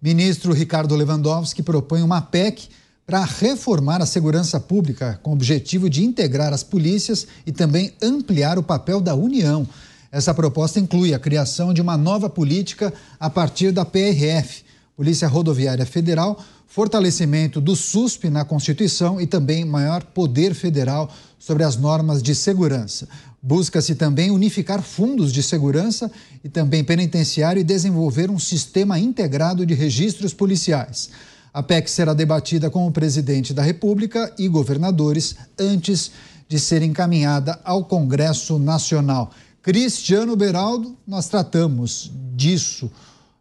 Ministro Ricardo Lewandowski propõe uma PEC para reformar a segurança pública, com o objetivo de integrar as polícias e também ampliar o papel da União. Essa proposta inclui a criação de uma nova política a partir da PRF, Polícia Rodoviária Federal, fortalecimento do SUSP na Constituição e também maior poder federal sobre as normas de segurança. Busca-se também unificar fundos de segurança e também penitenciário e desenvolver um sistema integrado de registros policiais. A PEC será debatida com o presidente da República e governadores antes de ser encaminhada ao Congresso Nacional. Cristiano Beraldo, nós tratamos disso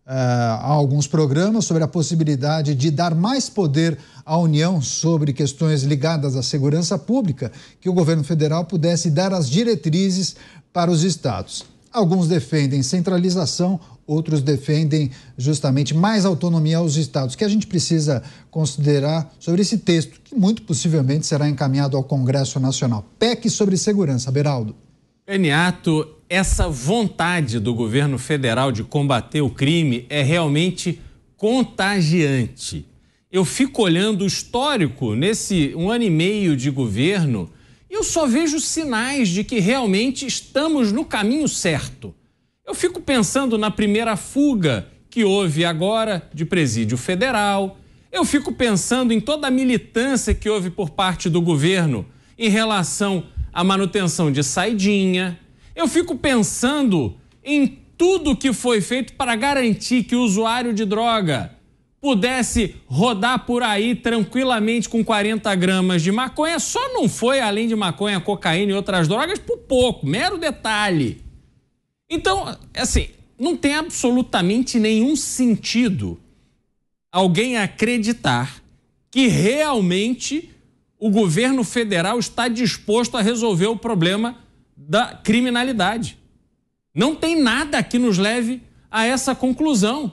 há alguns programas sobre a possibilidade de dar mais poder à União sobre questões ligadas à segurança pública, que o governo federal pudesse dar as diretrizes para os estados. Alguns defendem centralização, outros defendem justamente mais autonomia aos estados, que a gente precisa considerar sobre esse texto, que muito possivelmente será encaminhado ao Congresso Nacional. PEC sobre segurança, Beraldo. Peniato, essa vontade do governo federal de combater o crime é realmente contagiante. Eu fico olhando o histórico nesse 1 ano e meio de governo e eu só vejo sinais de que realmente estamos no caminho certo. Eu fico pensando na primeira fuga que houve agora de presídio federal. Eu fico pensando em toda a militância que houve por parte do governo em relação à manutenção de saidinha. Eu fico pensando em tudo que foi feito para garantir que o usuário de droga pudesse rodar por aí tranquilamente com 40 gramas de maconha. Só não foi, além de maconha, cocaína e outras drogas, por pouco, mero detalhe. Então, assim, não tem absolutamente nenhum sentido alguém acreditar que realmente o governo federal está disposto a resolver o problema da criminalidade. Não tem nada que nos leve a essa conclusão.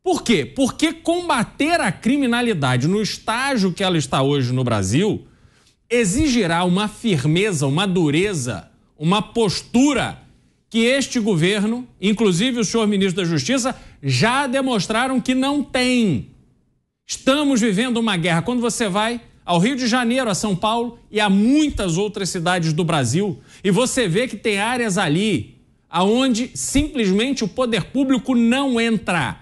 Por quê? Porque combater a criminalidade no estágio que ela está hoje no Brasil exigirá uma firmeza, uma dureza, uma postura que este governo, inclusive o senhor ministro da Justiça, já demonstraram que não tem. Estamos vivendo uma guerra. Quando você vai ao Rio de Janeiro, a São Paulo e a muitas outras cidades do Brasil, e você vê que tem áreas ali aonde simplesmente o poder público não entra,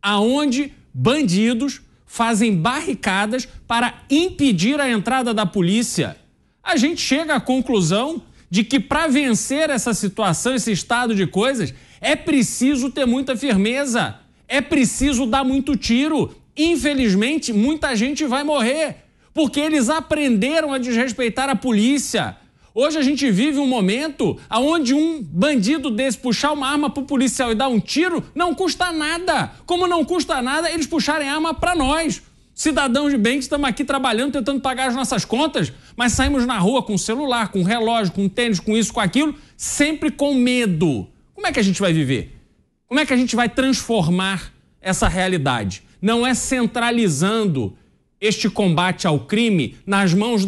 aonde bandidos fazem barricadas para impedir a entrada da polícia. A gente chega à conclusão de que para vencer essa situação, esse estado de coisas, é preciso ter muita firmeza, é preciso dar muito tiro. Infelizmente, muita gente vai morrer, porque eles aprenderam a desrespeitar a polícia. Hoje a gente vive um momento onde um bandido desse puxar uma arma para o policial e dar um tiro não custa nada. Como não custa nada eles puxarem arma para nós, cidadãos de bem que estamos aqui trabalhando, tentando pagar as nossas contas, mas saímos na rua com celular, com relógio, com tênis, com isso, com aquilo, sempre com medo. Como é que a gente vai viver? Como é que a gente vai transformar essa realidade? Não é centralizando este combate ao crime nas mãos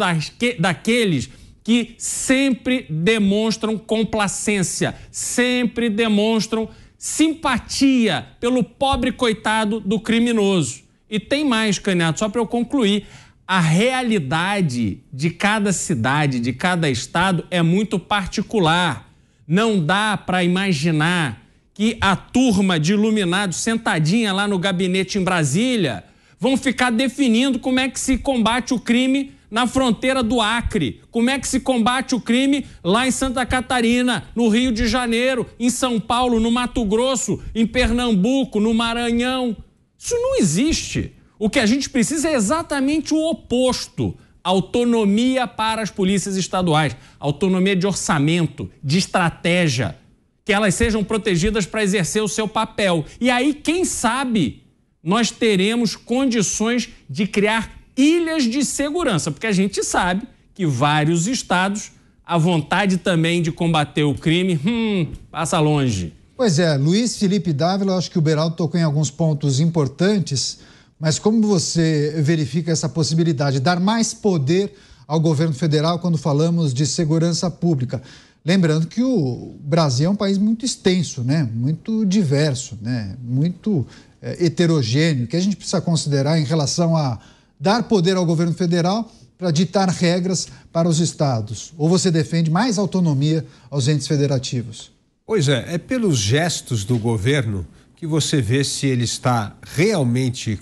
daqueles que sempre demonstram complacência, sempre demonstram simpatia pelo pobre coitado do criminoso. E tem mais, Caniato, só para eu concluir, a realidade de cada cidade, de cada estado é muito particular. Não dá para imaginar que a turma de iluminados sentadinha lá no gabinete em Brasília vão ficar definindo como é que se combate o crime na fronteira do Acre, como é que se combate o crime lá em Santa Catarina, no Rio de Janeiro, em São Paulo, no Mato Grosso, em Pernambuco, no Maranhão. Isso não existe. O que a gente precisa é exatamente o oposto. Autonomia para as polícias estaduais, autonomia de orçamento, de estratégia, que elas sejam protegidas para exercer o seu papel. E aí, quem sabe, nós teremos condições de criar ilhas de segurança, porque a gente sabe que vários estados, a vontade também de combater o crime, passa longe. Pois é, Luiz Felipe Dávila, acho que o Beraldo tocou em alguns pontos importantes, mas como você verifica essa possibilidade de dar mais poder ao governo federal quando falamos de segurança pública? Lembrando que o Brasil é um país muito extenso, né? Muito diverso, né? Muito heterogêneo que a gente precisa considerar em relação a dar poder ao governo federal para ditar regras para os estados? Ou você defende mais autonomia aos entes federativos? Pois é pelos gestos do governo que você vê se ele está realmente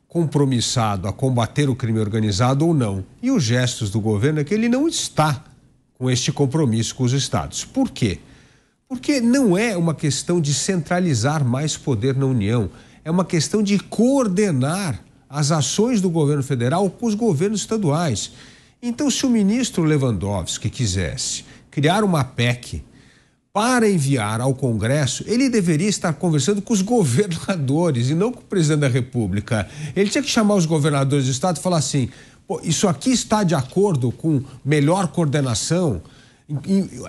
compromissado a combater o crime organizado ou não. E os gestos do governo é que ele não está com este compromisso com os estados. Por quê? Porque não é uma questão de centralizar mais poder na União, é uma questão de coordenar as ações do governo federal com os governos estaduais. Então, se o ministro Lewandowski quisesse criar uma PEC para enviar ao Congresso, ele deveria estar conversando com os governadores e não com o presidente da República. Ele tinha que chamar os governadores do estado e falar assim: pô, isso aqui está de acordo com melhor coordenação,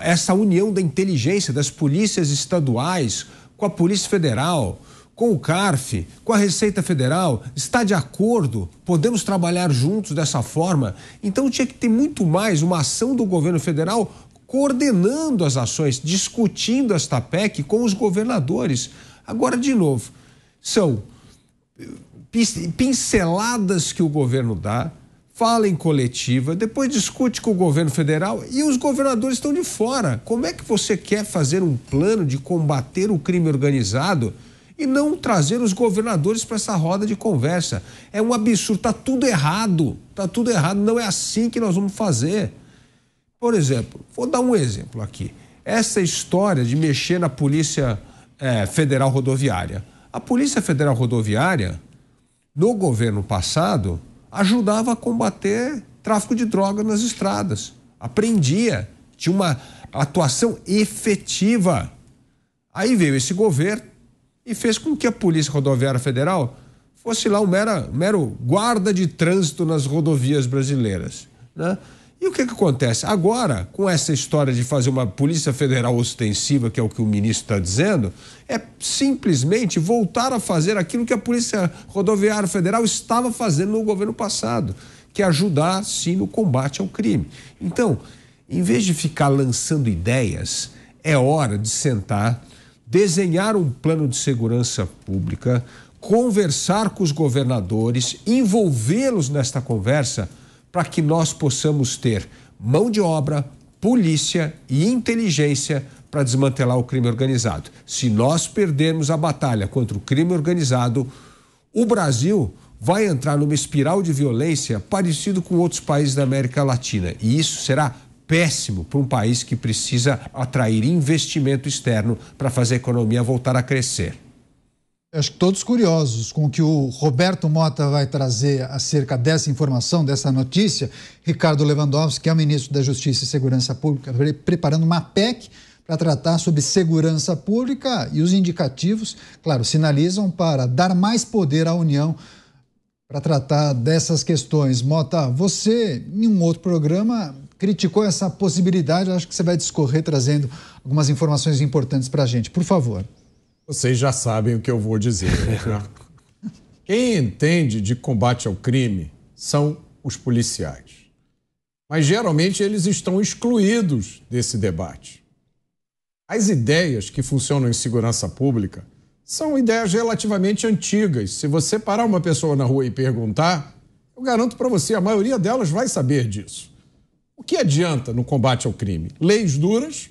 essa união da inteligência das polícias estaduais com a Polícia Federal, com o CARF, com a Receita Federal, está de acordo, podemos trabalhar juntos dessa forma. Então tinha que ter muito mais uma ação do governo federal coordenando as ações, discutindo esta PEC com os governadores. Agora, de novo, são pinceladas que o governo dá, fala em coletiva, depois discute com o governo federal e os governadores estão de fora. Como é que você quer fazer um plano de combater o crime organizado e não trazer os governadores para essa roda de conversa? É um absurdo, está tudo errado, não é assim que nós vamos fazer. Por exemplo, vou dar um exemplo aqui. Essa história de mexer na Polícia Federal Rodoviária. A Polícia Federal Rodoviária, no governo passado, ajudava a combater tráfico de droga nas estradas. Aprendia, tinha uma atuação efetiva. Aí veio esse governo e fez com que a Polícia Rodoviária Federal fosse lá um mero guarda de trânsito nas rodovias brasileiras, né? E o que acontece? Agora, com essa história de fazer uma Polícia Federal ostensiva, que é o que o ministro está dizendo, é simplesmente voltar a fazer aquilo que a Polícia Rodoviária Federal estava fazendo no governo passado, que é ajudar, sim, no combate ao crime. Então, em vez de ficar lançando ideias, é hora de sentar, desenhar um plano de segurança pública, conversar com os governadores, envolvê-los nesta conversa, para que nós possamos ter mão de obra, polícia e inteligência para desmantelar o crime organizado. Se nós perdermos a batalha contra o crime organizado, o Brasil vai entrar numa espiral de violência parecido com outros países da América Latina. E isso será péssimo para um país que precisa atrair investimento externo para fazer a economia voltar a crescer. Acho que todos curiosos com o que o Roberto Mota vai trazer acerca dessa informação, dessa notícia. Ricardo Lewandowski, que é o ministro da Justiça e Segurança Pública, preparando uma PEC para tratar sobre segurança pública, e os indicativos, claro, sinalizam para dar mais poder à União para tratar dessas questões. Mota, você, em um outro programa, criticou essa possibilidade. Acho que você vai discorrer trazendo algumas informações importantes para a gente. Por favor. Vocês já sabem o que eu vou dizer, né? Quem entende de combate ao crime são os policiais. Mas geralmente eles estão excluídos desse debate. As ideias que funcionam em segurança pública são ideias relativamente antigas. Se você parar uma pessoa na rua e perguntar, eu garanto para você, a maioria delas vai saber disso. O que adianta no combate ao crime? Leis duras,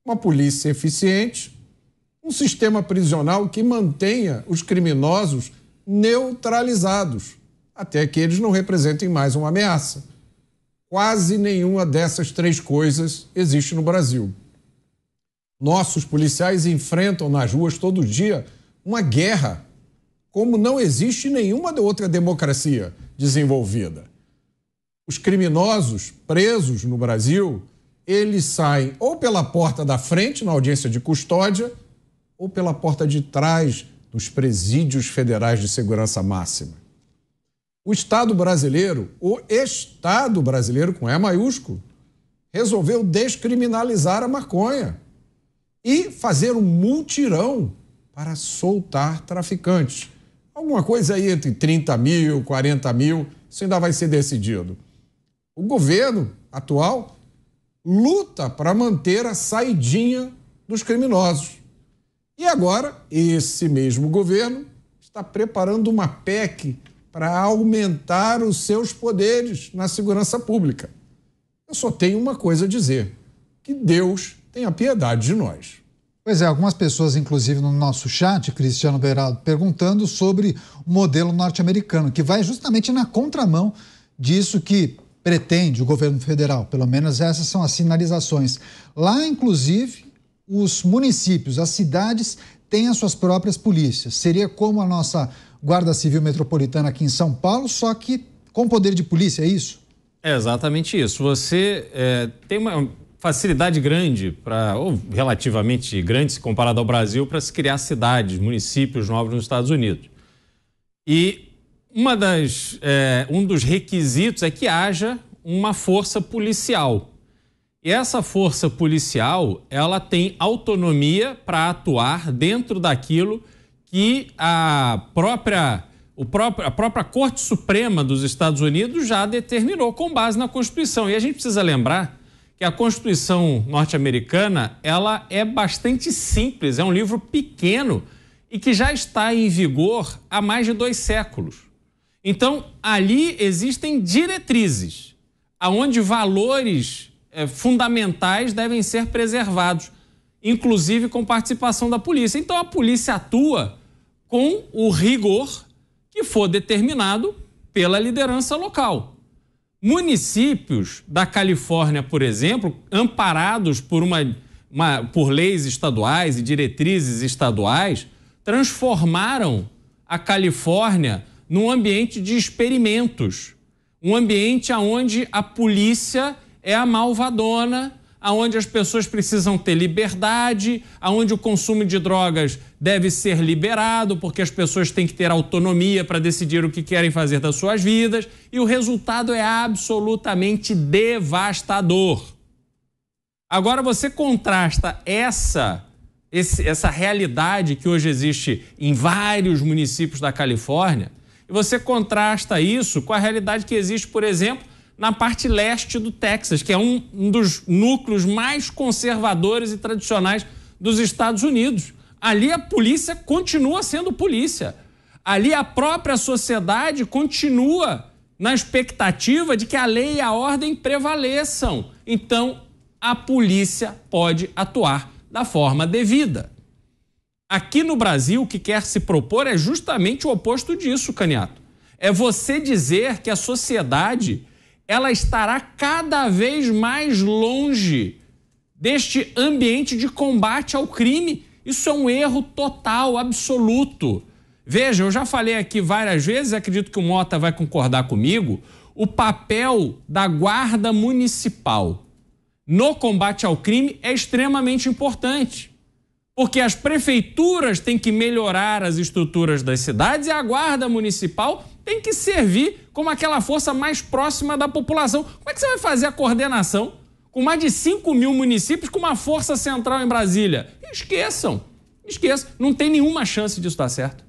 uma polícia eficiente, um sistema prisional que mantenha os criminosos neutralizados, até que eles não representem mais uma ameaça. Quase nenhuma dessas três coisas existe no Brasil. Nossos policiais enfrentam nas ruas todo dia uma guerra, como não existe nenhuma outra democracia desenvolvida. Os criminosos presos no Brasil, eles saem ou pela porta da frente, na audiência de custódia, ou pela porta de trás dos presídios federais de segurança máxima. O Estado brasileiro com E maiúsculo, resolveu descriminalizar a maconha e fazer um mutirão para soltar traficantes. Alguma coisa aí entre 30 mil, 40 mil, isso ainda vai ser decidido. O governo atual luta para manter a saidinha dos criminosos. E agora, esse mesmo governo está preparando uma PEC para aumentar os seus poderes na segurança pública. Eu só tenho uma coisa a dizer: que Deus tenha piedade de nós. Pois é, algumas pessoas, inclusive no nosso chat, Cristiano Beraldo, perguntando sobre o modelo norte-americano, que vai justamente na contramão disso que pretende o governo federal. Pelo menos essas são as sinalizações. Lá, inclusive, os municípios, as cidades têm as suas próprias polícias. Seria como a nossa Guarda Civil Metropolitana aqui em São Paulo, só que com poder de polícia, é isso? É exatamente isso. Você tem uma facilidade grande, ou relativamente grande se comparado ao Brasil, para se criar cidades, municípios novos nos Estados Unidos. E um dos requisitos é que haja uma força policial. E essa força policial, ela tem autonomia para atuar dentro daquilo que a própria Corte Suprema dos Estados Unidos já determinou com base na Constituição. E a gente precisa lembrar que a Constituição norte-americana, ela é bastante simples, é um livro pequeno e que já está em vigor há mais de 2 séculos. Então, ali existem diretrizes, aonde valores fundamentais devem ser preservados, inclusive com participação da polícia. Então, a polícia atua com o rigor que for determinado pela liderança local. Municípios da Califórnia, por exemplo, amparados por leis estaduais e diretrizes estaduais, transformaram a Califórnia num ambiente de experimentos, um ambiente onde a polícia é a malvadona, onde as pessoas precisam ter liberdade, onde o consumo de drogas deve ser liberado, porque as pessoas têm que ter autonomia para decidir o que querem fazer das suas vidas, e o resultado é absolutamente devastador. Agora você contrasta essa realidade que hoje existe em vários municípios da Califórnia, e você contrasta isso com a realidade que existe, por exemplo, na parte leste do Texas, que é um dos núcleos mais conservadores e tradicionais dos Estados Unidos. Ali a polícia continua sendo polícia. Ali a própria sociedade continua na expectativa de que a lei e a ordem prevaleçam. Então, a polícia pode atuar da forma devida. Aqui no Brasil, o que quer se propor é justamente o oposto disso, Caniato. É você dizer que a sociedade ela estará cada vez mais longe deste ambiente de combate ao crime. Isso é um erro total, absoluto. Veja, eu já falei aqui várias vezes, acredito que o Mota vai concordar comigo, o papel da Guarda Municipal no combate ao crime é extremamente importante. Porque as prefeituras têm que melhorar as estruturas das cidades e a Guarda Municipal tem que servir como aquela força mais próxima da população. Como é que você vai fazer a coordenação com mais de 5 mil municípios com uma força central em Brasília? Esqueçam. Não tem nenhuma chance disso dar certo.